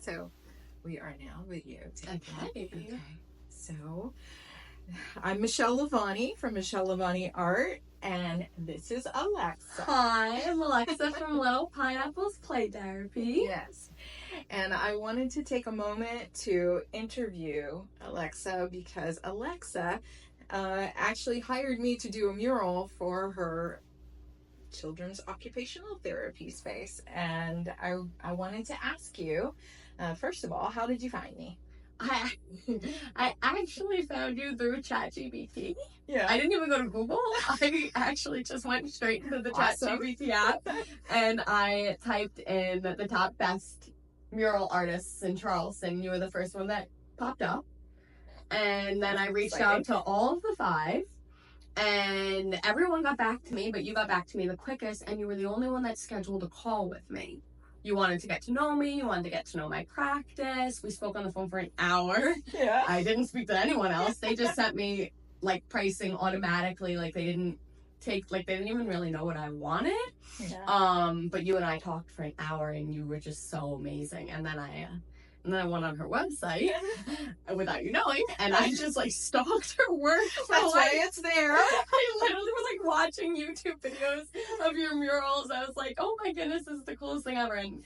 So we are now videotaping. Okay. So I'm Michele Levani from Michele Levani Art, and this is Alexa. Hi, I'm Alexa from Little Pineapples Play Therapy. Yes. And I wanted to take a moment to interview Alexa because Alexa actually hired me to do a mural for her children's occupational therapy space. And I wanted to ask you, first of all, how did you find me? I actually found you through Chat GPT. Yeah. I didn't even go to Google. I actually just went straight into the Awesome. Chat GPT app and I typed in the top best mural artists in Charleston. You were the first one that popped up. And then I reached out to all of the 5. And everyone got back to me, but you got back to me the quickest, and you were the only one that scheduled a call with me. You wanted to get to know me. You wanted to get to know my practice. We spoke on the phone for an hour. Yeah. I didn't speak to anyone else. They just sent me, like, pricing automatically. Like, they didn't even really know what I wanted. Yeah. But you and I talked for an hour, and you were just so amazing. And then I went on her website without you knowing, and I just like stalked her work. That's why it's there. I literally was like watching YouTube videos of your murals. I was like, oh my goodness, this is the coolest thing ever. And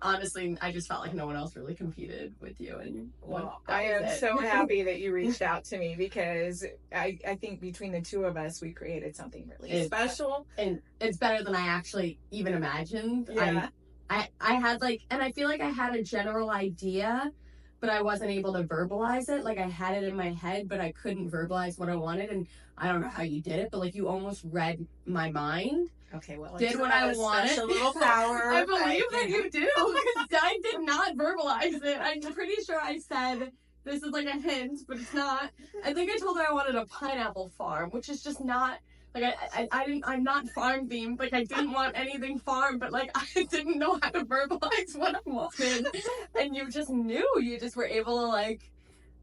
honestly, I just felt like no one else really competed with you. And well, I am so happy that you reached out to me because I think between the two of us, we created something really special. And it's better than I actually even imagined. Yeah. I had and I feel like I had a general idea, but I wasn't able to verbalize it. Like I had it in my head, but I couldn't verbalize what I wanted. And I don't know how you did it, but like you almost read my mind. Okay, well, did what I wanted. A little power. I believe that you do. I did not verbalize it. I'm pretty sure I said this is like a hint, but it's not. I think I told her I wanted a pineapple farm, which is just not. Like, I'm not farm themed. Like, I didn't want anything farm, but, like, I didn't know how to verbalize what I wanted. And you just knew. You just were able to, like,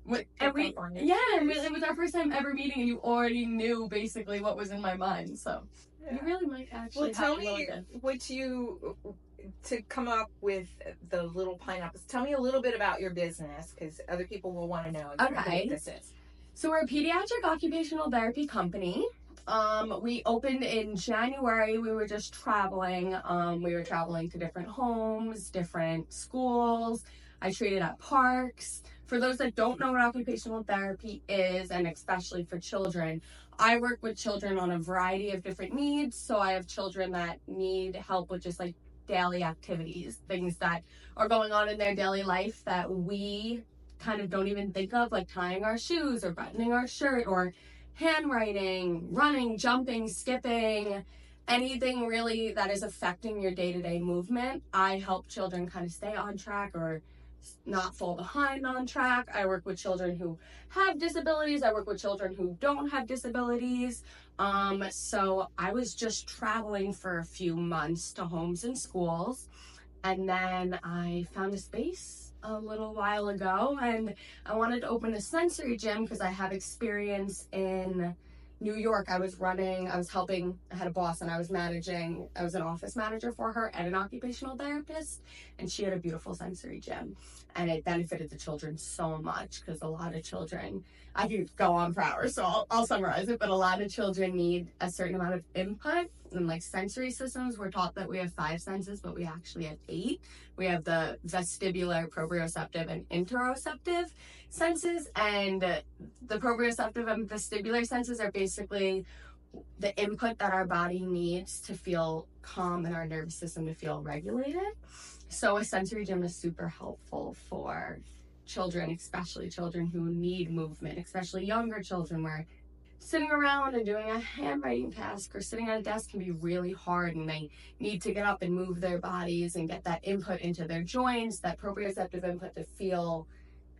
it was our first time ever meeting, and you already knew basically what was in my mind. So, you really might actually tell me what you, to come up with the little pineapples, tell me a little bit about your business, because other people will want to know what this is. So, we're a pediatric occupational therapy company. We opened in January. We were just traveling. We were traveling to different homes, different schools. I treated at parks. For those that don't know what occupational therapy is, and especially for children, I work with children on a variety of different needs. So I have children that need help with just like daily activities, things that are going on in their daily life that we kind of don't even think of, like tying our shoes or buttoning our shirt or handwriting, running, jumping, skipping, anything really that is affecting your day-to-day movement. I help children kind of stay on track or not fall behind on track. I work with children who have disabilities. I work with children who don't have disabilities. So I was just traveling for a few months to homes and schools, and then I found a space a little while ago, and I wanted to open a sensory gym because I have experience in New York. I had a boss and I was an office manager for her and an occupational therapist, and she had a beautiful sensory gym, and it benefited the children so much because a lot of children, I could go on for hours, so I'll summarize it, but a lot of children need a certain amount of input. And like sensory systems, we're taught that we have 5 senses, but we actually have 8. We have the vestibular, proprioceptive, and interoceptive senses. And the proprioceptive and vestibular senses are basically the input that our body needs to feel calm and our nervous system to feel regulated. So a sensory gym is super helpful for children, especially children who need movement, especially younger children, where sitting around and doing a handwriting task or sitting at a desk can be really hard, and they need to get up and move their bodies and get that input into their joints, that proprioceptive input to feel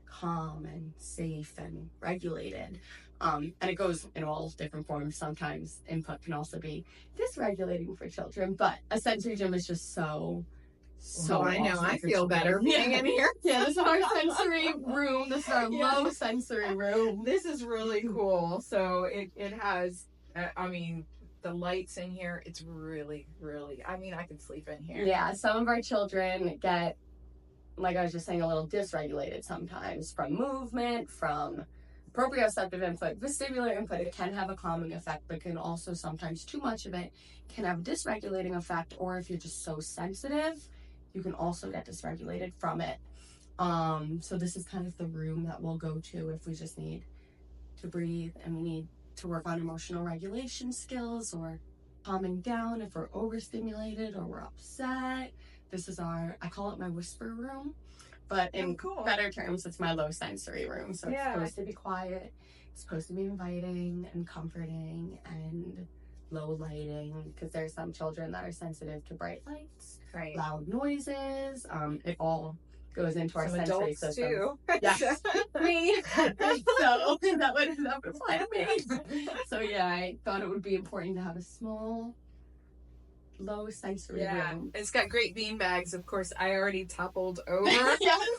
calm and safe and regulated. And it goes in all different forms. Sometimes input can also be dysregulating for children, but a sensory gym is just so I know. Awesome. I feel better being in here. Yeah, this is our sensory room. This is our low sensory room. This is really cool. So it has, the lights in here, it's really, really, I could sleep in here. Yeah, some of our children get like I was just saying, a little dysregulated sometimes from movement, from proprioceptive input, vestibular input. It can have a calming effect, but can also sometimes too much of it can have a dysregulating effect. Or if you're just so sensitive, you can also get dysregulated from it. So this is kind of the room that we'll go to if we just need to breathe and we need to work on emotional regulation skills or calming down if we're overstimulated or we're upset. This is I call it my whisper room, but in better terms, it's my low sensory room. So it's supposed to be quiet, it's supposed to be inviting and comforting and low lighting, because there's some children that are sensitive to bright lights, loud noises. It all goes into our sensory system. Too. Yes, me. So that would apply to me. So yeah, I thought it would be important to have a small, low sensory room. It's got great bean bags. Of course, I already toppled over.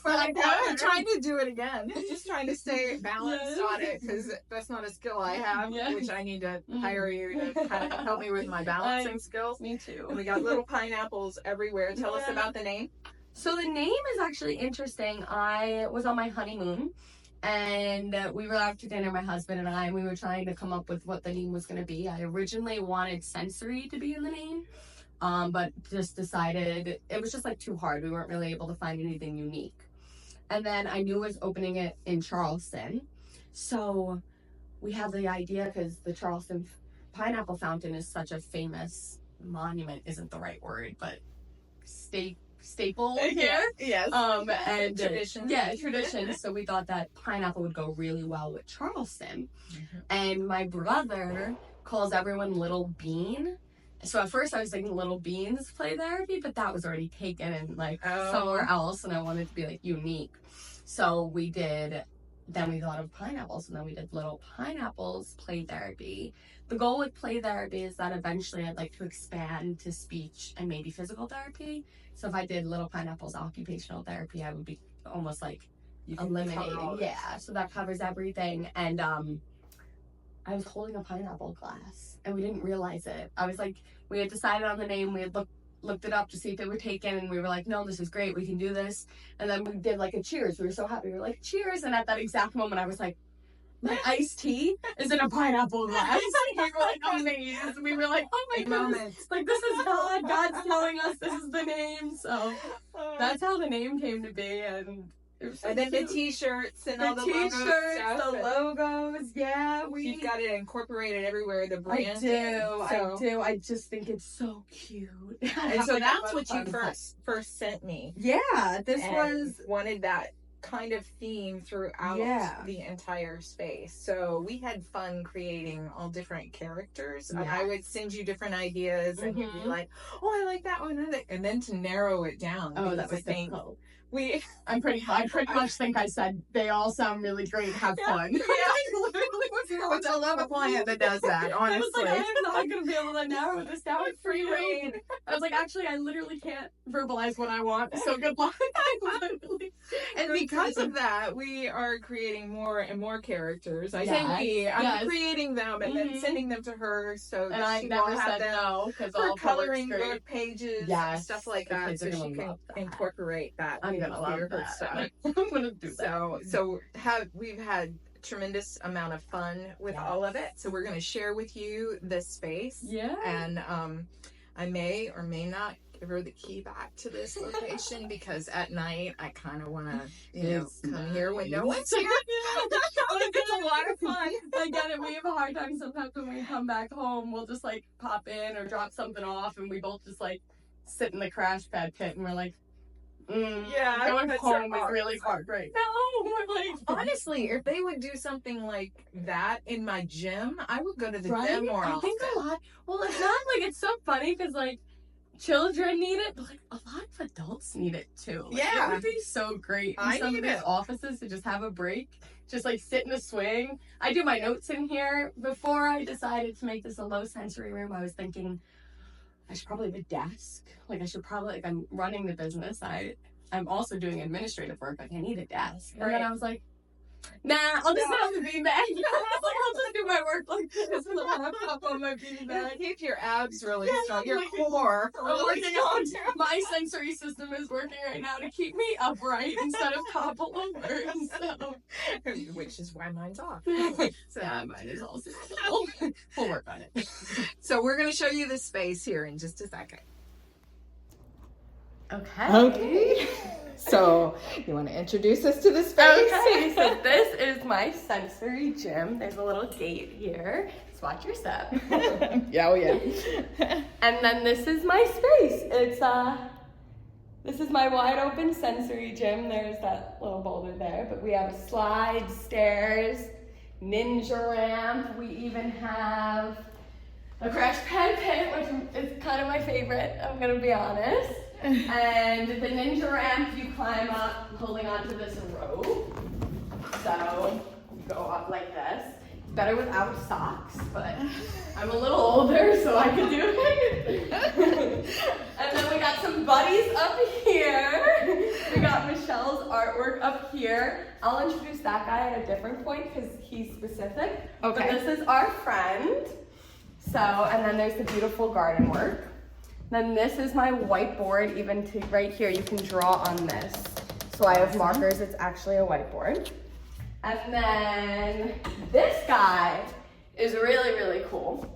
But I'm trying to do it again. Just trying to stay balanced on it, because that's not a skill I have, which I need to hire you to kind of help me with my balancing skills. Me too. And we got little pineapples everywhere. Tell us about the name. So the name is actually interesting. I was on my honeymoon, and we were out to dinner, my husband and I, and we were trying to come up with what the name was going to be. I originally wanted sensory to be in the name, but just decided it was just like too hard. We weren't really able to find anything unique. And then I knew I was opening it in Charleston. So we had the idea, because the Charleston Pineapple Fountain is such a famous monument, isn't the right word, but staple here. Yes. And tradition. Tradition. So we thought that pineapple would go really well with Charleston. And my brother calls everyone Little Bean. So at first I was thinking Little Beans Play Therapy, but that was already taken and somewhere else, and I wanted to be like unique. So then we thought of pineapples, and then we did Little Pineapples Play Therapy. The goal with play therapy is that eventually I'd like to expand to speech and maybe physical therapy. So if I did Little Pineapples Occupational Therapy, I would be almost like eliminating. Yeah, so that covers everything. And I was holding a pineapple glass, and we didn't realize it. I was like, we had decided on the name, we had looked it up to see if it would take in, and we were like, no, this is great, we can do this. And then we did like a cheers. We were so happy. We were like, cheers. And at that exact moment, I was like, my iced tea is in a pineapple glass. We were like amazed. We were like, oh my goodness, like this is God. God's telling us this is the name. So that's how the name came to be. And then the t-shirts and all the t-shirts, logos, the logos. Yeah, you've got it incorporated everywhere. The brand. I do. I just think it's so cute. And so that's what you first sent me. Yeah, this was wanted that kind of theme throughout the entire space. So we had fun creating all different characters. I would send you different ideas, and you'd be like, "Oh, I like that one," and then to narrow it down. Oh, that was difficult. I pretty much think I said they all sound really great. Have fun. Which I love a client that does that. Honestly, I was like, I'm not gonna be able to narrow this down with free reign. I was like, actually, I literally can't verbalize what I want. So good luck. And because of that, we are creating more and more characters. I say we. I'm creating them and then sending them to her. So and I never said no, because all coloring book pages, stuff like that, so she can incorporate that. I'm gonna love that. Stuff. I'm gonna do that. So we've had tremendous amount of fun with all of it. So we're going to share with you this space. Yeah. And I may or may not give her the key back to this location, because at night I kind of want to, come here when no one's here. It's a lot of fun. I get it. We have a hard time sometimes when we come back home. We'll just like pop in or drop something off, and we both just like sit in the crash pad pit, and we're like, going home is really hard right now. We're like, honestly, if they would do something like that in my gym, I would go to the gym more often. I think a lot. Well, it's not like, it's so funny because like children need it, but like a lot of adults need it too. Like, it would be so great in some of these offices to just have a break, just like sit in a swing. I do my notes in here. Before I decided to make this a low sensory room, I was thinking I should probably have a desk. Like I should probably, like, I'm running the business. I'm also doing administrative work. Like I need a desk. And then I was like, Nah, I'll just sit on the beanbag. I'll just do my work like this with a laptop on my It'll beanbag. keep your abs really strong. Your core. I'm working on my sensory system is working right now to keep me upright instead of topple over. So. Which is why mine's off. So yeah, mine is also. We'll work on it. So we're going to show you the space here in just a second. Okay. So you want to introduce us to the space? Okay, so this is my sensory gym. There's a little gate here. Just watch your step. Yeah, oh yeah. And then this is my space. This is my wide open sensory gym. There's that little boulder there, but we have a slide, stairs, ninja ramp. We even have a crash pad pit, which is kind of my favorite, I'm gonna be honest. And the ninja ramp, you climb up holding onto this rope. So you go up like this. It's better without socks, but I'm a little older, so I can do it. And then we got some buddies up here. We got Michelle's artwork up here. I'll introduce that guy at a different point because he's specific. Okay. But this is our friend. So, and then there's the beautiful garden work. Then this is my whiteboard, even to right here, you can draw on this. So I have markers, it's actually a whiteboard. And then this guy is really, really cool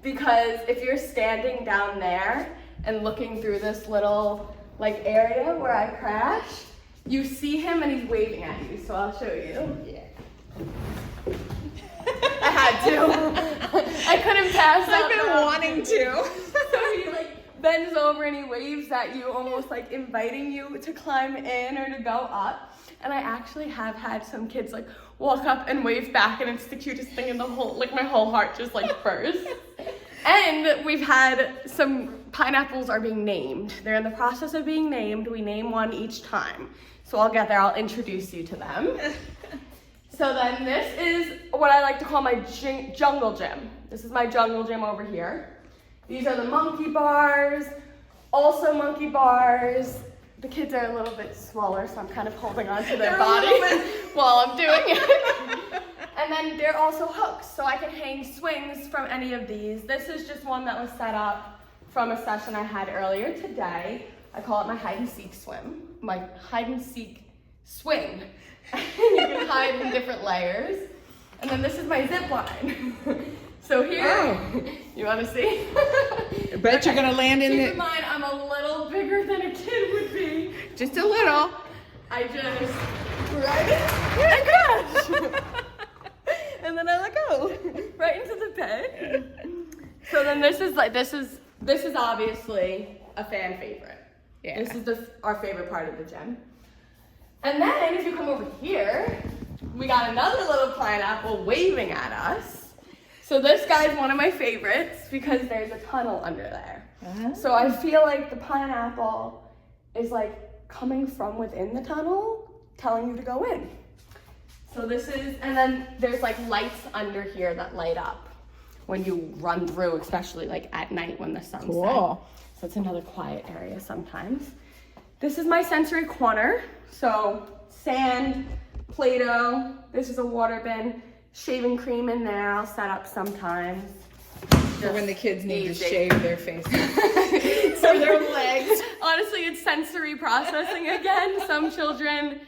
because if you're standing down there and looking through this little like area where I crashed, you see him and he's waving at you, so I'll show you. Yeah. I had to. I couldn't pass up. I've been wanting to. So he like bends over and he waves at you, almost like inviting you to climb in or to go up. And I actually have had some kids like walk up and wave back, and it's the cutest thing in the whole, like my whole heart just like bursts. And we've had some pineapples are being named. They're in the process of being named. We name one each time. So I'll get there, I'll introduce you to them. So then this is what I like to call my jungle gym. This is my jungle gym over here. These are the monkey bars, also monkey bars. The kids are a little bit smaller, so I'm kind of holding on to their body while I'm doing it. And then they're also hooks, so I can hang swings from any of these. This is just one that was set up from a session I had earlier today. I call it my hide and seek swing. You can hide in different layers. And then this is my zip line. So here, you want to see? I bet you're going to land in Keep in mind, I'm a little bigger than a kid would be. Just a little. I just right and crash. And then I let go right into the pit. So then this is obviously a fan favorite. Yeah. This is our favorite part of the gym. And then if you come over here, we got another little pineapple waving at us. So this guy's one of my favorites because there's a tunnel under there. So I feel like the pineapple is like coming from within the tunnel, telling you to go in. So this is, and then there's like lights under here that light up when you run through, especially like at night when the sun's cool. set. So it's another quiet area sometimes. This is my sensory corner. So sand, Play-Doh, this is a water bin, shaving cream in there, I'll set up sometimes. For when the kids need to shave their faces or their legs. Honestly, it's sensory processing again. Some children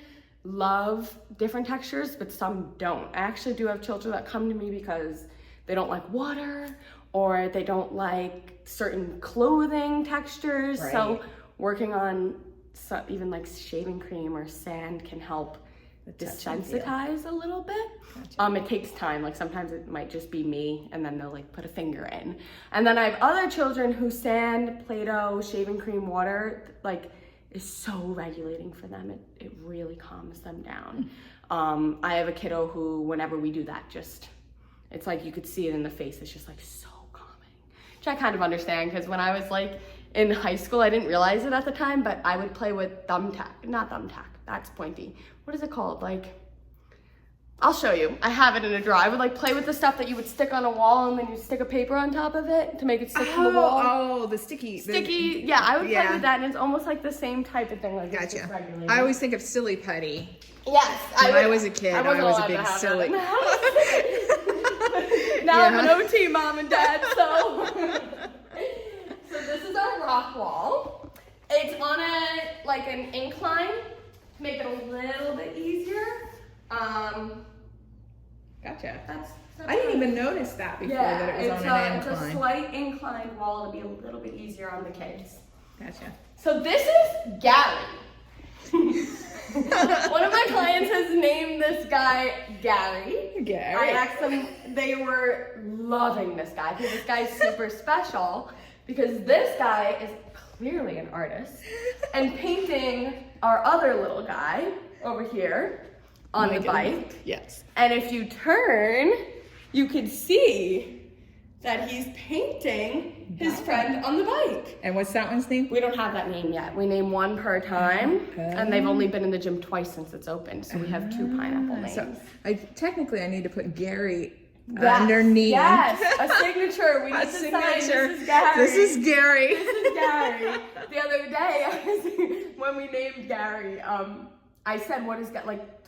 love different textures, but some don't. I actually do have children that come to me because they don't like water or they don't like certain clothing textures. Right. So working on even like shaving cream or sand can help desensitize a little bit. Gotcha. It takes time. Like sometimes it might just be me and then they'll like put a finger in. And then I have other children who sand, Play-Doh, shaving cream, water, like is so regulating for them. It really calms them down. I have a kiddo who, whenever we do that, it's like you could see it in the face. It's just like so calming, which I kind of understand because when I was like in high school, I didn't realize it at the time, but I would play with not thumbtack, that's pointy. What is it called? Like, I'll show you. I have it in a drawer. I would like play with the stuff that you would stick on a wall and then you stick a paper on top of it to make it stick to the wall. Oh, the sticky. Yeah, I would play with that, and it's almost like the same type of thing. Like gotcha. I always think of silly putty. Yes. When I was a kid, I was a big silly. Now I'm an OT mom and dad, so. So this is our rock wall. It's on an incline to make it a little bit easier. Gotcha. I didn't even notice that before, that it was on an incline. It's a slight inclined wall to be a little bit easier on the kids. Gotcha. So this is Gary. One of my clients has named this guy Gary. I asked them, they were loving this guy because this guy's super special because this guy is clearly an artist and painting our other little guy over here on the bike. Yes. And if you turn, you could see that he's painting his friend on the bike. And what's that one's name? We don't have that name yet. We name one per time, and they've only been in the gym twice since it's opened, so we have 2 pineapple names. So technically I need to put Gary underneath. Yes, a signature. We need to sign, this is Gary. This is Gary. This is Gary. The other day, when we named Gary, I said,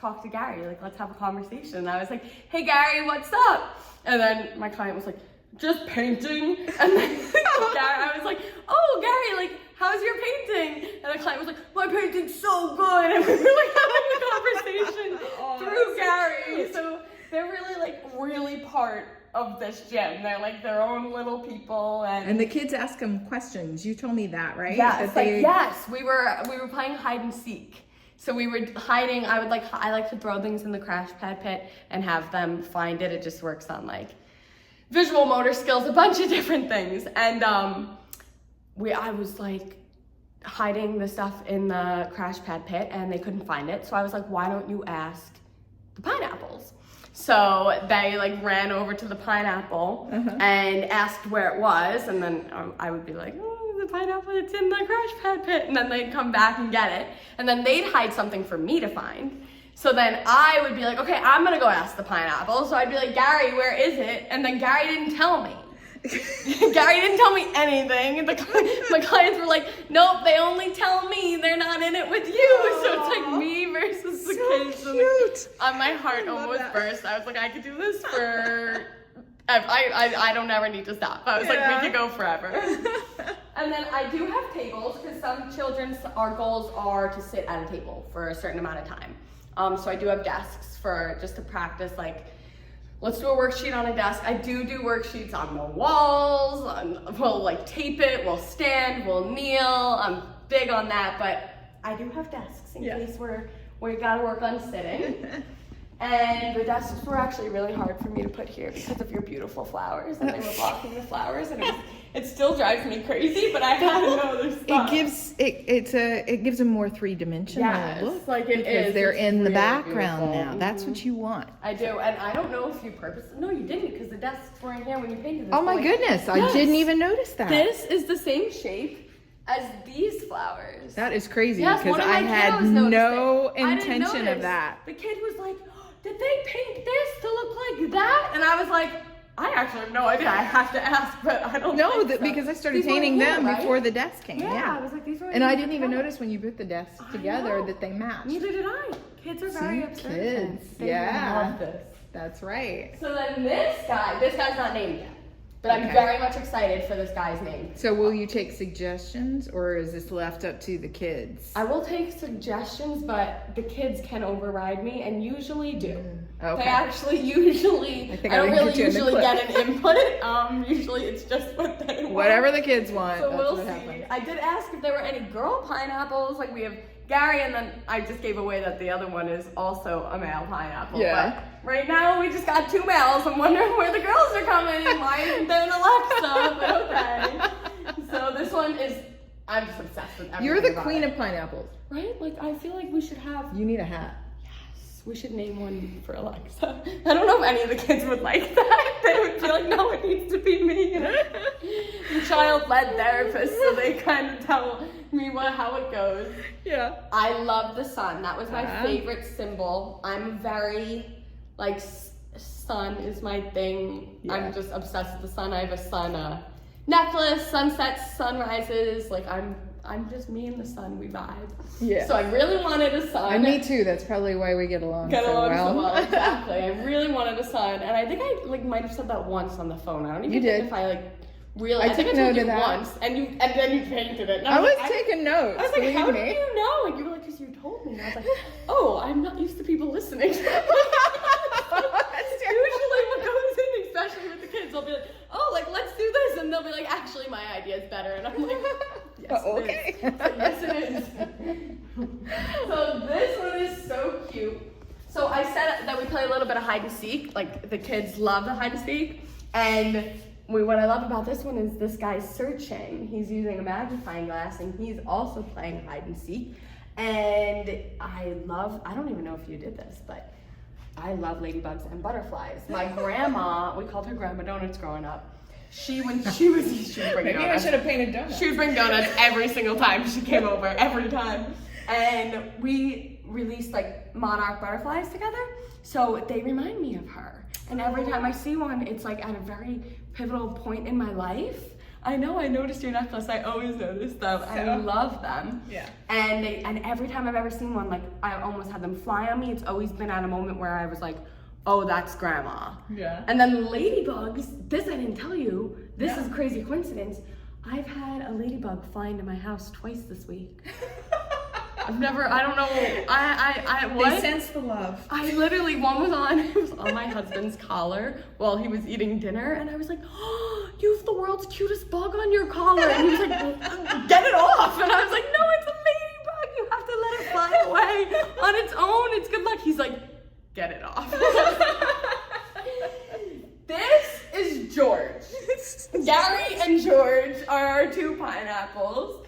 talk to Gary, let's have a conversation. And I was like, hey Gary, what's up? And then my client was like, just painting. And then I was like, oh Gary, how's your painting? And the client was like, my painting's so good. And we were having a conversation through Gary. So they're really really part of this gym. They're their own little people. And the kids ask them questions. You told me that, right? Yes, yes. We were playing hide and seek. So we were hiding. I like to throw things in the crash pad pit and have them find it. It just works on visual motor skills, a bunch of different things. And I was hiding the stuff in the crash pad pit and they couldn't find it. So I was like, why don't you ask the pineapples? So they ran over to the pineapple and asked where it was. And then I would be like, the pineapple, it's in the crash pad pit. And then they'd come back and get it. And then they'd hide something for me to find. So then I would be like, okay, I'm gonna go ask the pineapple. So I'd be like, Gary, where is it? And then Gary didn't tell me. Gary didn't tell me anything. My clients were like, nope, they only tell me, they're not in it with you. Aww. So it's me versus the kids. Cute. And my heart almost burst. I was like, I could do this for, I don't ever need to stop. I was like, we could go forever. And then I do have tables because some our goals are to sit at a table for a certain amount of time. So I do have desks for just to practice, let's do a worksheet on a desk. I do worksheets on the walls, we'll tape it, we'll stand, we'll kneel. I'm big on that, but I do have desks in case we gotta work on sitting. And the desks were actually really hard for me to put here because of your beautiful flowers, and they were blocking the flowers, and it still drives me crazy, but I had to know there's stuff. It gives a more three-dimensional look. Because they're in the background now. That's what you want. I do, and I don't know if you no, you didn't, because the desks weren't here when you painted this. Oh my goodness, I didn't even notice that. This is the same shape as these flowers. That is crazy, because I had no intention of that. The kid was like, did they paint this to look like that? And I was like, I actually have no idea. I have to ask, but I don't know. No, because I started painting them before the desk came. Yeah, I was like, these were. And I didn't even notice when you put the desks together that they matched. Neither did I. Kids are very observant. Kids, they love this. That's right. So then this guy's not named yet. But I'm very much excited for this guy's name. So will you take suggestions, or is this left up to the kids? I will take suggestions, but the kids can override me, and usually do. Okay. They actually usually, I don't really usually get an input. Usually it's just what they want. Whatever the kids want, so that's we'll what see. happens. I did ask if there were any girl pineapples. We have Gary, and then I just gave away that the other one is also a male pineapple. Yeah. But right now we just got 2 males. I'm wondering where the girls are coming. Why isn't there an Alexa? But okay. So this one is, I'm just obsessed with everything. You're the queen of pineapples. Right? I feel like we should have. You need a hat. Yes. We should name one for Alexa. I don't know if any of the kids would like that. They would be like, no, it needs to be me. Child-led therapist, so they kind of tell me how it goes. Yeah. I love the sun. That was my favorite symbol. I'm very, sun is my thing. Yeah. I'm just obsessed with the sun. I have a sun necklace, sunsets, sunrises. I'm just me and the sun, we vibe. Yeah. So I really wanted a sun. And me too. That's probably why we get along so well. Exactly. I really wanted a son, and I think I like might have said that once on the phone. I don't even think if I like really. I think I told you once, and then you painted it. And I was taking notes. I was like, how do you know? And you were like, because you told me. And I was like, oh, I'm not used to people listening. Usually what goes in, especially with the kids, I'll be like, oh, like, let's do this. And they'll be like, actually, my idea is better. And I'm like, yes, okay. Yes, it is. So this one is so cute. So I said that we play a little bit of hide and seek. Like, the kids love the hide and seek. And what I love about this one is this guy's searching. He's using a magnifying glass, and he's also playing hide and seek. And I don't even know if you did this, but I love ladybugs and butterflies. My grandma, we called her Grandma Donuts growing up. She would bring donuts. Maybe I should have painted donuts. She would bring donuts every single time she came over, every time. And we released like monarch butterflies together, so they remind me of her. And every time I see one, it's like at a very pivotal point in my life. I know, I noticed your necklace. I always notice them. I love them. Yeah. And every time I've ever seen one, like I almost had them fly on me. It's always been at a moment where I was like, oh, that's Grandma. Yeah. And then ladybugs, this I didn't tell you. This is a crazy coincidence. I've had a ladybug fly into my house twice this week. I don't know, what? They sense the love. I literally, it was on my husband's collar while he was eating dinner, and I was like, oh, you have the world's cutest bug on your collar. And he was like, get it off. And I was like, no, it's a ladybug. You have to let it fly away on its own. It's good luck. He's like, get it off. This is George. Gary and George are our two pineapples.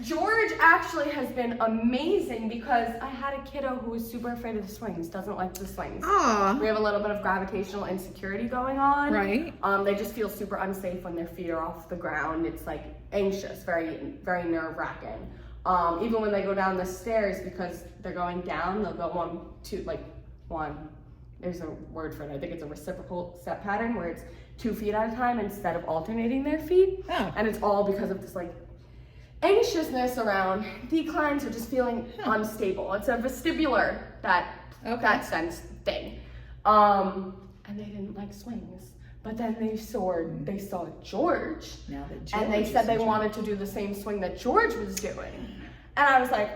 George actually has been amazing because I had a kiddo who was super afraid of the swings, doesn't like the swings. Aww. We have a little bit of gravitational insecurity going on. Right. They just feel super unsafe when their feet are off the ground. It's like anxious, very, very nerve-wracking. Even when they go down the stairs, because they're going down, they'll go there's a word for it. I think it's a reciprocal step pattern where it's 2 feet at a time instead of alternating their feet. Oh. And it's all because of this like anxiousness around declines or just feeling unstable. It's a vestibular, that sense thing. And they didn't like swings. But then they saw George. Now that George and they said they wanted to do the same swing that George was doing. And I was like,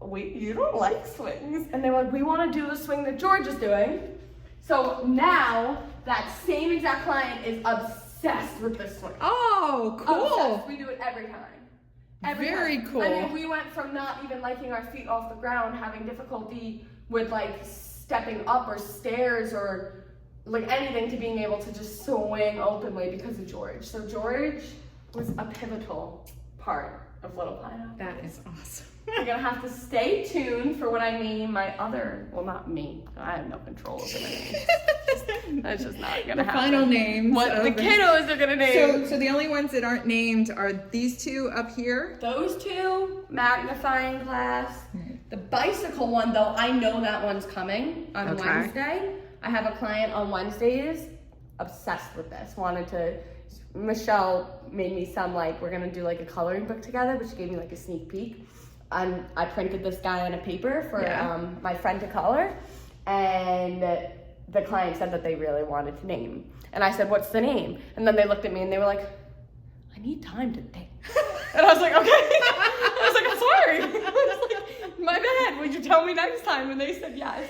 wait, you don't like swings? And they were like, we want to do the swing that George is doing. So now that same exact client is obsessed with this swing. Oh, cool. Obsessed. We do it every time. Very cool. I mean, we went from not even liking our feet off the ground, having difficulty with like stepping up or stairs or like anything, to being able to just swing openly because of George. So George was a pivotal part of Little Pineapple. That is awesome. You're gonna have to stay tuned for what I name my other, well, not me. I have no control over my names. That's just not gonna happen. Final names. What the kiddos are gonna name. So the only ones that aren't named are these two up here. Those two, magnifying glass. The bicycle one, though, I know that one's coming on Wednesday. I have a client on Wednesdays obsessed with this. Michele made me some, like, we're gonna do like a coloring book together, but she gave me like a sneak peek. I printed this guy on a paper for my friend to color, and the client said that they really wanted to name. And I said, what's the name? And then they looked at me and they were like, I need time to think. And I was like, okay. I was like, I'm sorry. I was like, my bad. Would you tell me next time? And they said yes.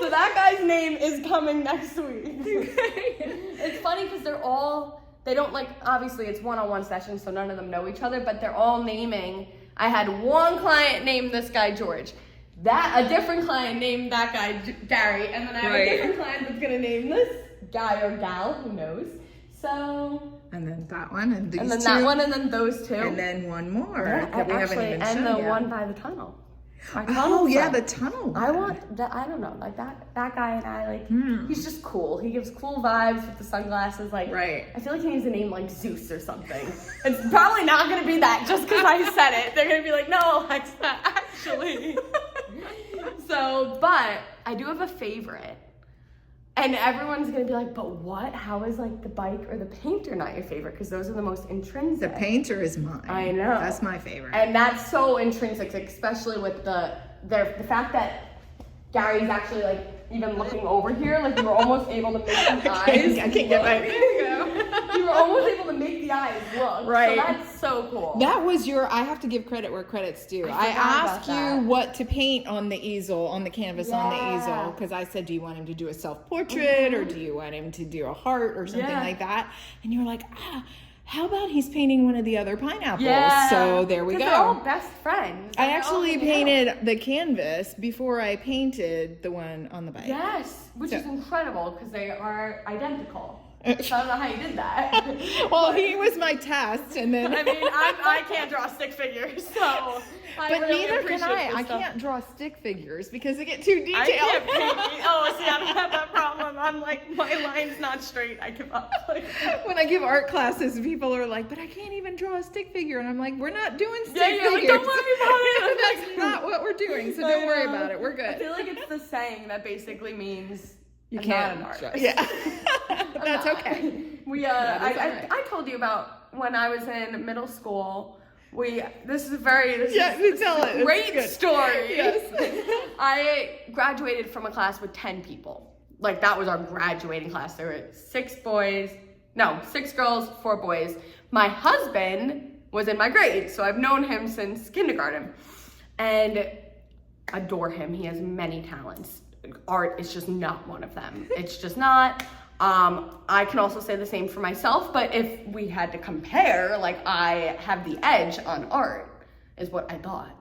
So that guy's name is coming next week. It's funny because they don't like, obviously it's one-on-one sessions, so none of them know each other, but they're all naming. I had one client name this guy George, a different client named that guy Gary, and then I have a different client that's gonna name this guy or gal, who knows. So. And then that one, and these two. And then that one, and then those two. And then one more that we haven't even shown and the yet. one by the tunnel. The tunnel. I want that. I don't know, like that guy and I, like, he's just cool. He gives cool vibes with the sunglasses. Like, I feel like he needs a name like Zeus or something. It's probably not gonna be that just because I said it. They're gonna be like, no, Alexa, actually. So, but I do have a favorite, And everyone's gonna be like, but what? How is like the bike or the painter not your favorite? Because those are the most intrinsic. The painter is mine. I know. That's my favorite. And that's so intrinsic, especially with the fact that Gary's actually like even looking over here, like you were almost able to make the eyes. I can't get my there you go. You were almost able to make the eyes look. Right. So that's so cool. That was I have to give credit where credit's due. I asked you what to paint on the easel, on the canvas on the easel, because I said, do you want him to do a self-portrait or do you want him to do a heart or something like that? And you were like, how about he's painting one of the other pineapples? Yeah. So there we go. They're all best friends. I actually painted the canvas before I painted the one on the bike. Yes, which is incredible because they are identical. So I don't know how you did that. Well, he was my test, and then I mean, I can't draw stick figures, so. But neither can I. I can't draw stick figures because they get too detailed. I can't paint. Oh, see, I don't have that problem. I'm like, my line's not straight. I give up. When I give art classes, people are like, but I can't even draw a stick figure. And I'm like, we're not doing stick figures. Like, don't worry about it. That's not what we're doing, so don't worry about it. We're good. I feel like it's the saying that basically means you can't. Not an artist. Yeah. That's okay. I told you about when I was in middle school. This is a great story. Yes. I graduated from a class with 10 people. Like that was our graduating class. There were 6 girls, 4 boys. My husband was in my grade, so I've known him since kindergarten and adore him. He has many talents. Art is just not one of them. It's just not. I can also say the same for myself, but if we had to compare, like I have the edge on art, is what I thought.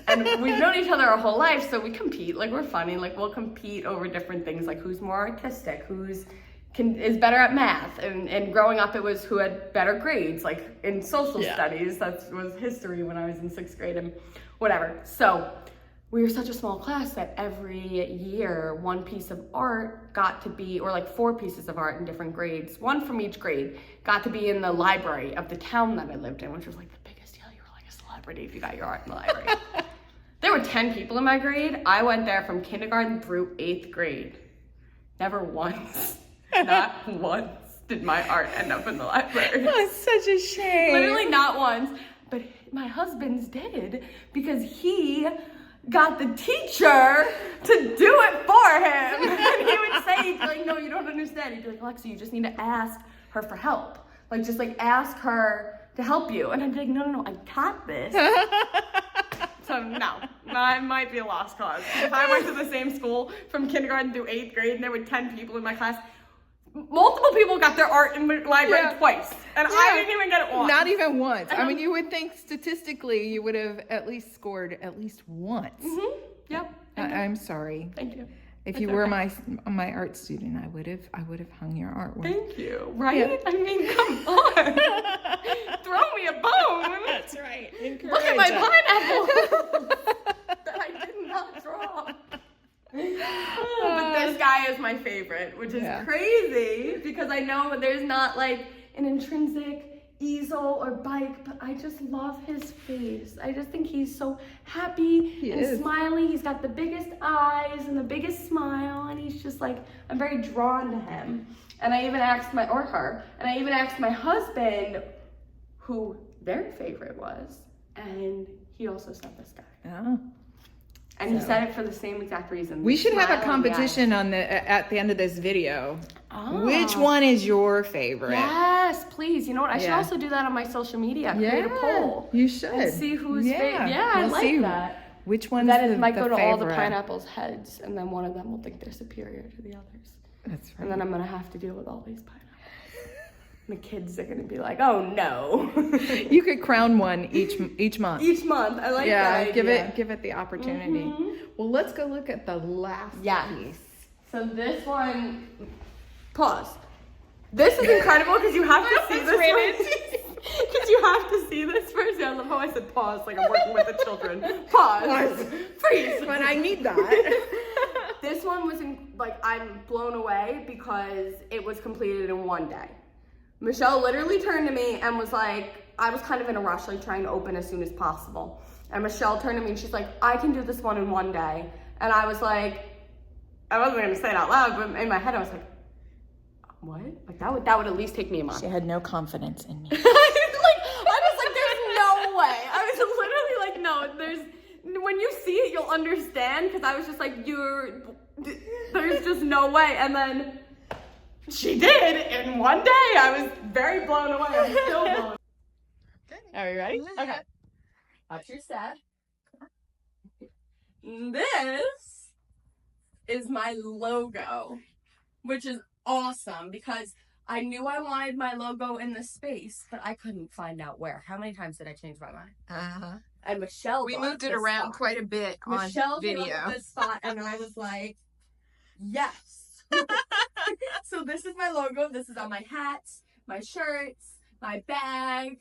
And we've known each other our whole life, so we compete. Like we're funny. Like we'll compete over different things, like who's more artistic, is better at math. And growing up, it was who had better grades. Like in social studies, that was history when I was in 6th grade and whatever. So we were such a small class that every year, one piece of art got to be, or like 4 pieces of art in different grades, 1 from each grade, got to be in the library of the town that I lived in, which was like the biggest deal. You were like a celebrity if you got your art in the library. There were 10 people in my grade. I went there from kindergarten through 8th grade. Never once, not once, did my art end up in the library. That's such a shame. Literally not once, but my husband's did because he got the teacher to do it for him. And he would say, he'd be like, no, you don't understand. He'd be like, Alexa, you just need to ask her for help. Like, just like ask her to help you. And I'd be like, no, I got this. So no, I might be a lost cause. If I went to the same school from kindergarten through 8th grade and there were 10 people in my class, multiple people got their art in the library twice, and I didn't even get it once. Not even once. I mean, you would think statistically you would have at least scored at least once. Mm-hmm. Yep. I'm sorry. Thank you. If you were my art student, I would have hung your artwork. Thank you. Right? Yeah. I mean, come on. Throw me a bone. That's right. Look at my pineapple that I did not draw. But this guy is my favorite, which is crazy because I know there's not like an intrinsic easel or bike, but I just love his face. I just think he's so happy and smiley. He's got the biggest eyes and the biggest smile, and he's just like, I'm very drawn to him. And I even asked my husband who their favorite was, and he also said this guy. Oh. And he said it for the same exact reason. We should have a competition at the end of this video. Oh. Which one is your favorite? Yes, please. You know what? I should also do that on my social media. Create a poll. You should. And see who's favorite. Yeah, I like that. Which one? That it might go to all the pineapples' heads, and then one of them will think they're superior to the others. That's right. And then I'm gonna have to deal with all these pineapples. The kids are gonna be like, "Oh no!" You could crown one each month. Each month, I like that idea. Give it the opportunity. Mm-hmm. Well, let's go look at the last piece. So this one, pause. This is incredible because you have to see this one. Because you have to see this first. I love how I said pause, like I'm working with the children. Pause. Freeze. But I need that. This one was I'm blown away because it was completed in one day. Michelle literally turned to me and was like, I was kind of in a rush, like trying to open as soon as possible. And Michelle turned to me and she's like, I can do this one in one day. And I was like, I wasn't going to say it out loud, but in my head I was like, what? Like that would at least take me a month. She had no confidence in me. I was like, there's no way. I was literally like, no, when you see it, you'll understand. Because I was just like, there's just no way. And then she did in one day. I was very blown away. I'm still blown. Are you ready? Okay. Watch your set. This is my logo, which is awesome because I knew I wanted my logo in the space, but I couldn't find out where. How many times did I change my mind? And Michelle, we moved it around quite a bit on video. Came up with this spot, and I was like, yes. So this is my logo. This is on my hats, my shirts, my bag.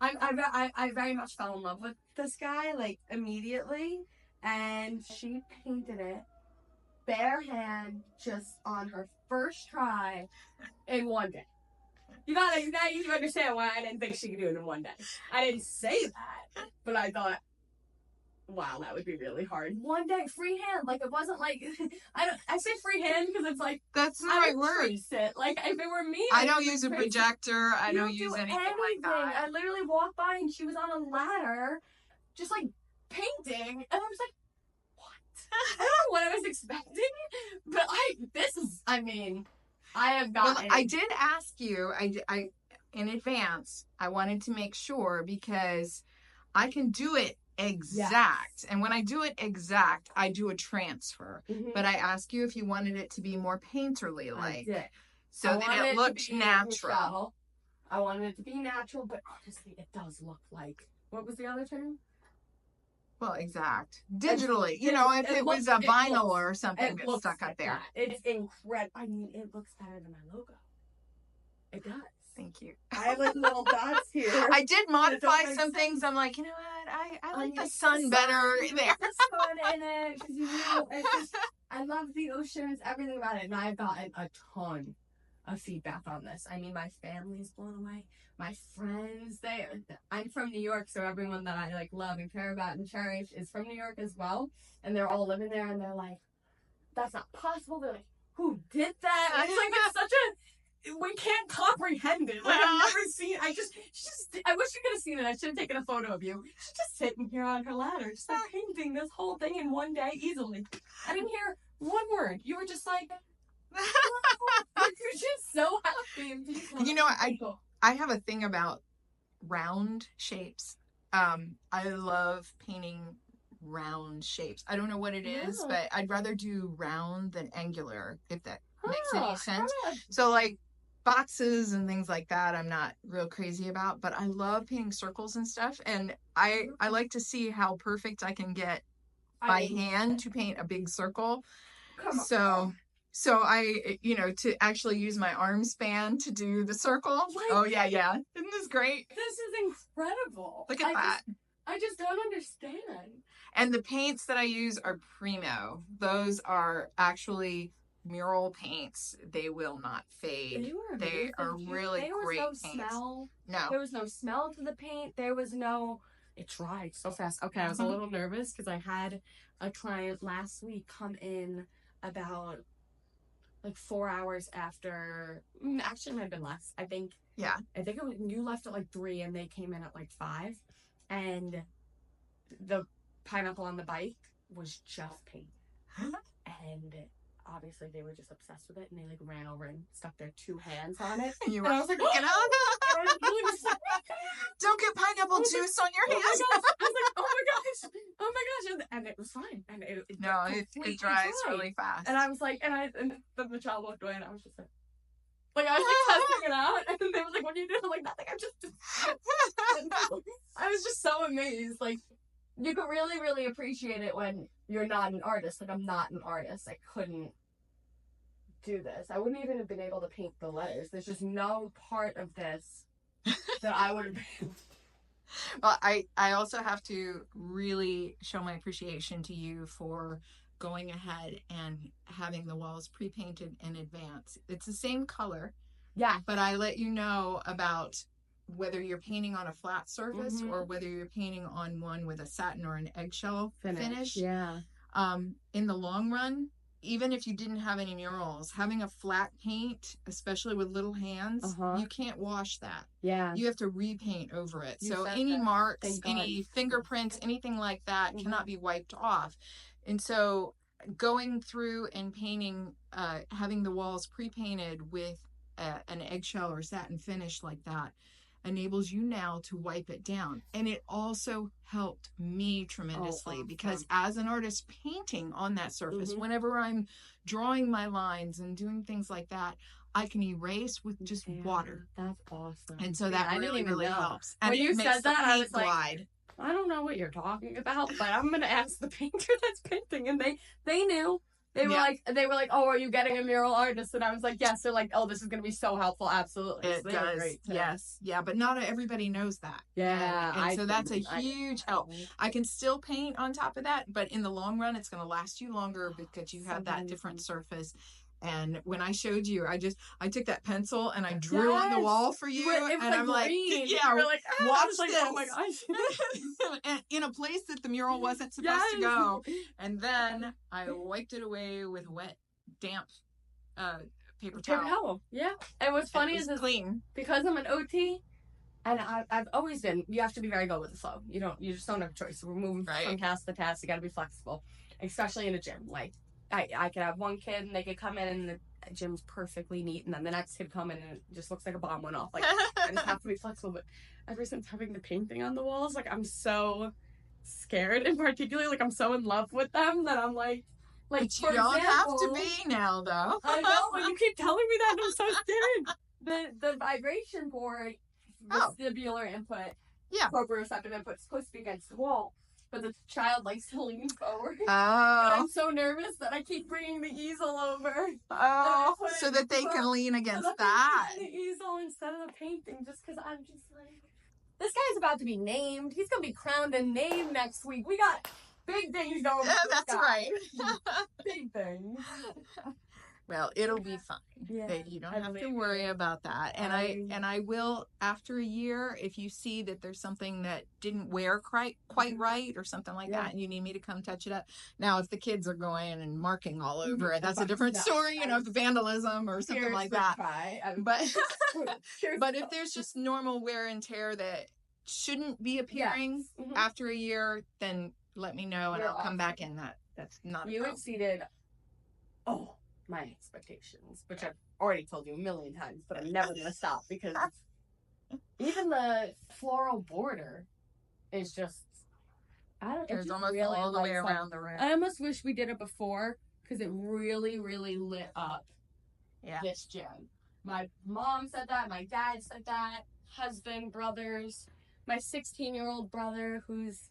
I very much fell in love with this guy like immediately, and she painted it bare hand just on her first try in one day. You understand why I didn't think she could do it in one day. I didn't say that, but I thought, wow, that would be really hard. One day, freehand. Like, it wasn't like, I say freehand because it's like, that's the right word. Like, if it were me, I don't use a projector. I don't use anything like that. I literally walked by and she was on a ladder, just like painting, and I was like, I don't know what I was expecting, but I have gotten. Well, I did ask you, I in advance, I wanted to make sure because I can do it exact. Yes. And when I do it exact, I do a transfer. Mm-hmm. But I asked you if you wanted it to be more painterly like. I did. So that it looked natural. I wanted it to be natural, but honestly, it does look like, what was the other term? Well, exact. Digitally, if it was a vinyl or something that's stuck up there. It's incredible. I mean, it looks better than my logo. It does. Thank you. I have like little dots here. I did modify some things. I'm like, you know what? I like the sun better there. The sun in it. Because, I love the oceans, everything about it. And I've gotten a ton of feedback on this. I mean, my family's blown away. My friends, I'm from New York, so everyone that I like love and care about and cherish is from New York as well. And they're all living there, and they're like, that's not possible. They're like, who did that? And it's like, it's such a, we can't comprehend it. Like, I've never seen, I wish you could have seen it. I should have taken a photo of you. She's just sitting here on her ladder, just like painting this whole thing in one day easily. I didn't hear one word. You were just like, you're just so happy. I have a thing about round shapes. I love painting round shapes. I don't know what it is, but I'd rather do round than angular, if that makes any sense. So like boxes and things like that, I'm not real crazy about, but I love painting circles and stuff. And I like to see how perfect I can get by hand to paint a big circle. So I, to actually use my arm span to do the circle. Like, yeah. Isn't this great? This is incredible. Look at that. I just don't understand. And the paints that I use are primo. Those are actually Mural paints. They will not fade. They are really great paints. Smell. No. There was no smell to the paint. There was no... It dried so fast. Okay, I was a little nervous because I had a client last week come in about... like 4 hours after, actually it might have been less. I think you left at like 3 and they came in at like 5. And the pineapple on the bike was just paint. And obviously they were just obsessed with it and they like ran over and stuck their 2 hands on it. And I was like, get out. Don't get pineapple juice on your hands. I was like, oh my gosh. And it was fine. And it dries really fast. And I was like, and then the child walked away and I was just like I was like testing it out. And they was like, what are you doing? I'm like, nothing. I was just so amazed. Like, you could really, really appreciate it when you're not an artist. Like, I'm not an artist. I couldn't do this. I wouldn't even have been able to paint the letters. There's just no part of this that I would have been. Well, I also have to really show my appreciation to you for going ahead and having the walls pre-painted in advance. It's the same color. Yeah. But I let you know about whether you're painting on a flat surface or whether you're painting on one with a satin or an eggshell finish. Yeah. In the long run, even if you didn't have any murals, having a flat paint, especially with little hands, you can't wash that. Yeah. You have to repaint over it. You So said any that. marks, Thank God. any fingerprints, anything like that cannot be wiped off. And so going through and painting, having the walls pre-painted with an eggshell or satin finish like that enables you now to wipe it down. And it also helped me tremendously because as an artist painting on that surface, whenever I'm drawing my lines and doing things like that, I can erase with just water. That's awesome. And so that really helps. And when you said that, I was like, glide. I don't know what you're talking about, but I'm gonna ask the painter that's painting, and they knew. They were like, oh, are you getting a mural artist? And I was like, yes. They're like, oh, this is gonna be so helpful. Absolutely. It does. Yes. Yeah, but not everybody knows that. Yeah. And so that's a huge help. I can still paint on top of that, but in the long run, it's gonna last you longer because you have that different surface. And when I showed you, I took that pencil and I drew on the wall for you. And I'm like, yeah, we're like, watch like, this. oh my gosh. And in a place that the mural wasn't supposed to go. And then I wiped it away with wet, damp paper towel. Yeah. And what's funny is clean. Because I'm an OT, and I've always been, you have to be very go with the flow. You just don't have a choice. So we're moving from task to task. You got to be flexible, especially in a gym. Like, I could have one kid and they could come in and the gym's perfectly neat, and then the next kid come in and it just looks like a bomb went off. Like, I just have to be flexible. But ever since having the painting on the walls, like, I'm so scared, and particularly, like, I'm so in love with them that I'm like but you don't have to be now, though. I know, but you keep telling me that, and I'm so scared. The vibration board, vestibular input, proprioceptive input, is supposed to be against the wall. But the child likes to lean forward. Oh. And I'm so nervous that I keep bringing the easel over. Oh, so that they can lean against that. The easel instead of the painting, just because I'm just like, this guy's about to be named. He's going to be crowned and named next week. We got big things going on. That's right. Big things. Well, it'll be fine. Yeah, you don't have to worry about that. And I will, after a year, if you see that there's something that didn't wear quite right or something like that, and you need me to come touch it up. Now, if the kids are going and marking all over it, that's a different story, if vandalism or something like that. But if there's just normal wear and tear that shouldn't be appearing after a year, then let me know and I'll come back in. That's not a problem. You exceeded my expectations, which I've already told you a million times, but I'm never going to stop because even the floral border is just, it's almost really all the way around the room. I almost wish we did it before because it really, really lit up this gym. My mom said that, my dad said that, husband, brothers, my 16-year-old brother who's,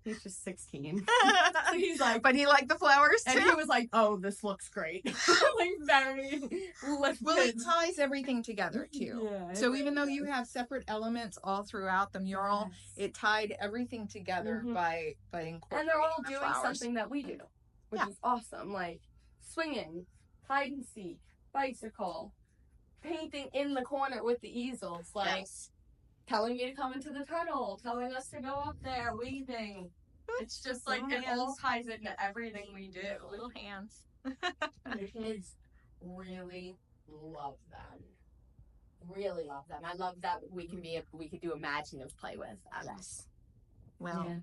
he's just 16. So he's like, but he liked the flowers too. And he was like, oh, this looks great. Like, very lifted. Well, it ties everything together too. Yeah, so even though you have separate elements all throughout the mural, it tied everything together by incorporating. And they're all doing flowers. Something that we do, which is awesome. Like swinging, hide and seek, bicycle, painting in the corner with the easels, like. Yes. Telling me to come into the tunnel, telling us to go up there, weaving. It's just like, it all ties into everything we do. Little hands. The kids really love them. Really love them. I love that we can do imaginative play with them. Yes. Well,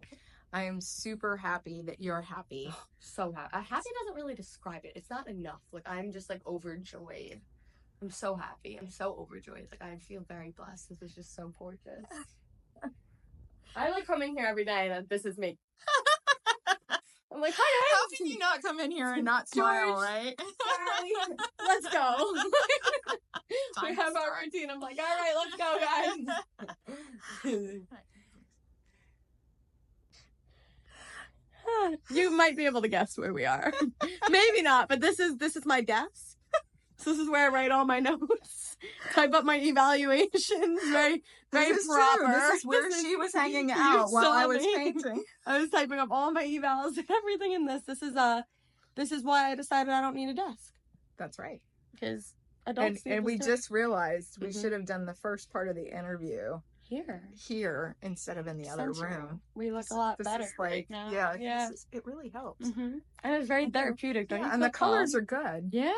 I am super happy that you're happy. So happy. Happy doesn't really describe it. It's not enough. Like, I'm just like overjoyed. I'm so happy. I'm so overjoyed. Like, I feel very blessed. This is just so gorgeous. I like coming here every day and this is me. I'm like, hi. How can you not come in here and not smile, right? Let's go. We have our routine. I'm like, all right, let's go, guys. You might be able to guess where we are. Maybe not, but this is my desk. So this is where I write all my notes, type up my evaluations, very proper. True. This is where she was hanging out while I was painting. I was typing up all my evals and everything in this. This is why I decided I don't need a desk. That's right. Because adults and we just realized we should have done the first part of the interview here instead of in the other room. We look a lot better right now. Yeah. It really helps. And it's very therapeutic, don't you? And the colors are good. Yeah.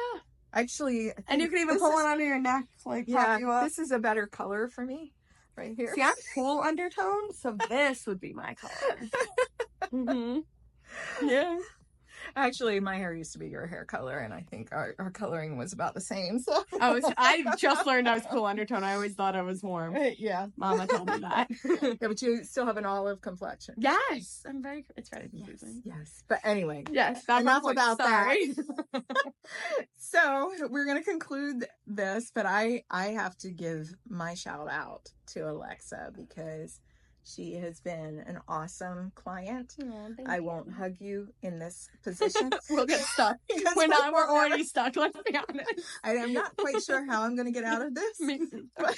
Actually, and you can even pull it under your neck, like prop you up. This is a better color for me, right here. See, I'm cool undertone, so this would be my color. Yeah. Actually, my hair used to be your hair color, and I think our coloring was about the same. So I just learned I was cool undertone. I always thought I was warm. Yeah. Mama told me that. Yeah, but you still have an olive complexion. Yes. It's very confusing. Yes. But anyway. Yes. Enough about that. So we're going to conclude this, but I have to give my shout out to Alexa because she has been an awesome client. I won't hug you in this position. We'll get stuck. We're already stuck, let's be honest. I'm not quite sure how I'm going to get out of this. But,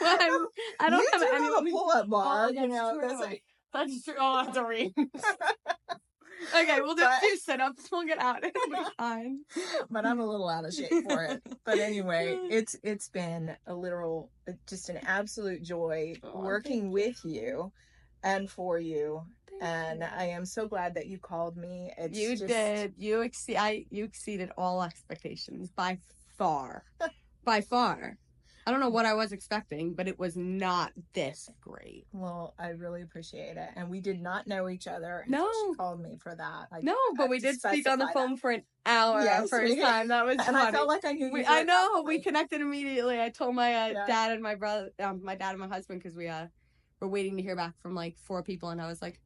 well, I don't have anyone a pull-up bar. That's true. Oh, that's a ring. Okay, we'll do a few sit-ups. We'll get out. It'll be fine. But I'm a little out of shape for it. But anyway, it's been just an absolute joy working with you and for you. And I am so glad that you called me. You did. You exceeded all expectations by far. By far. I don't know what I was expecting, but it was not this great. Well, I really appreciate it. And we did not know each other. No. She called me for that. But we did speak on the phone for an hour the first time. That was funny. I felt like I knew you. I know. We connected immediately. I told my dad and my brother, my dad and my husband, because we were waiting to hear back from like 4 people. And I was like,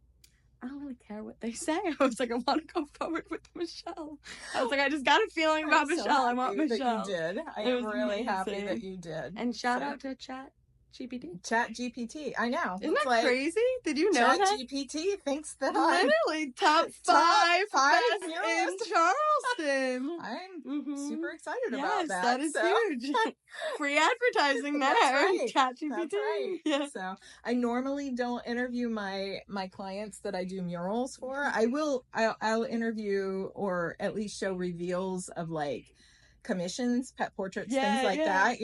I don't really care what they say. I was like, I want to go forward with Michele. I was like, I just got a feeling about Michele. I want Michele. That you did. I am really happy that you did. And shout out to Chat GPT. Chat GPT. I know. Isn't that crazy? Did you know Chat that? GPT thinks that literally top 5 best in Charleston. I'm super excited about that. That is huge. Free advertising there. Right. Chat GPT. That's right. Yeah. So I normally don't interview my clients that I do murals for. I'll interview or at least show reveals of like commissions, pet portraits, things like that.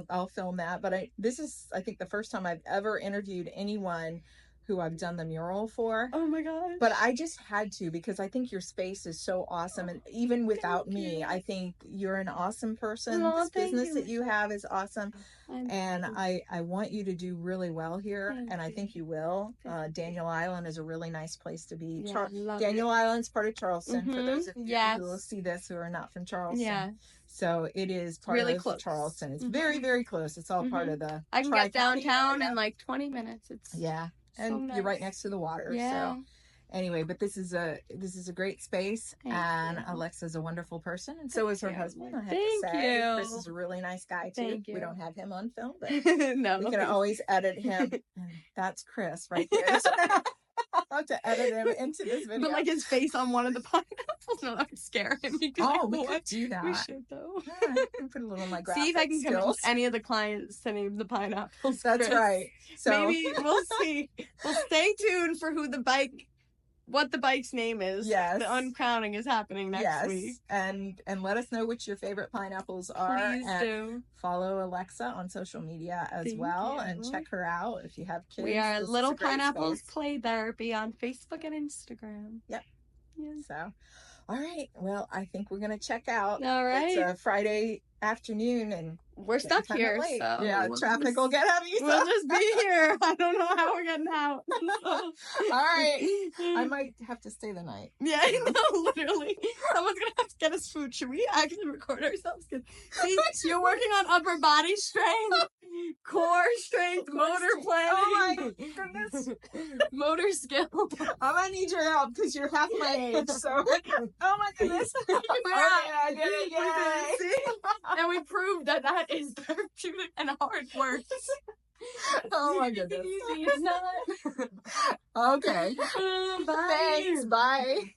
I'll film that. But this is, I think, the first time I've ever interviewed anyone who I've done the mural for. Oh my gosh. But I just had to because I think your space is so awesome. And even without me, I think you're an awesome person. This business that you have is awesome. And I want you to do really well here. And I think you will. Daniel Island is a really nice place to be. Daniel Island's part of Charleston, for those of you who will see this who are not from Charleston. Yeah. So it is part of close. Charleston. It's very, very close. It's all part of the I can get downtown in like 20 minutes. It's and you're right next to the water. So anyway, but this is a great space. And Alexa's a wonderful person, and so is her husband. I have to say, Chris is a really nice guy too. We don't have him on film, but no, we can always edit him. And that's Chris right there. So I'll have to edit him into this video. But like his face on one of the pineapples. No, that would scare him. We could do that. We should though. Yeah, I can put a little of my graphic See if I can skills. convince any of the clients to name the pineapples. That's Chris. right. So maybe we'll see. We'll stay tuned for what the bike's name is. Yes. The uncrowning is happening next week. And let us know which your favorite pineapples are. Please do. Follow Alexa on social media as well. And check her out if you have kids. We are Little Pineapples Play Therapy on Facebook and Instagram. Yep. Yeah. So, all right. Well, I think we're going to check out. All right. It's a Friday afternoon and we're stuck here. So traffic will get heavy. So. We'll just be here. I don't know how we're getting out. All right. I might have to stay the night. Yeah, I know, literally. Someone's going to have to get us food. Should we actually record ourselves? See, you're working on upper body strength, core strength, motor planning. Oh my goodness. Motor skill. I'm going to need your help because you're half my age. So, oh my goodness. I did it. Yay. And we proved that is therapeutic and hard work. Oh my goodness. Easy, it's not. Okay. Bye. Thanks. Bye.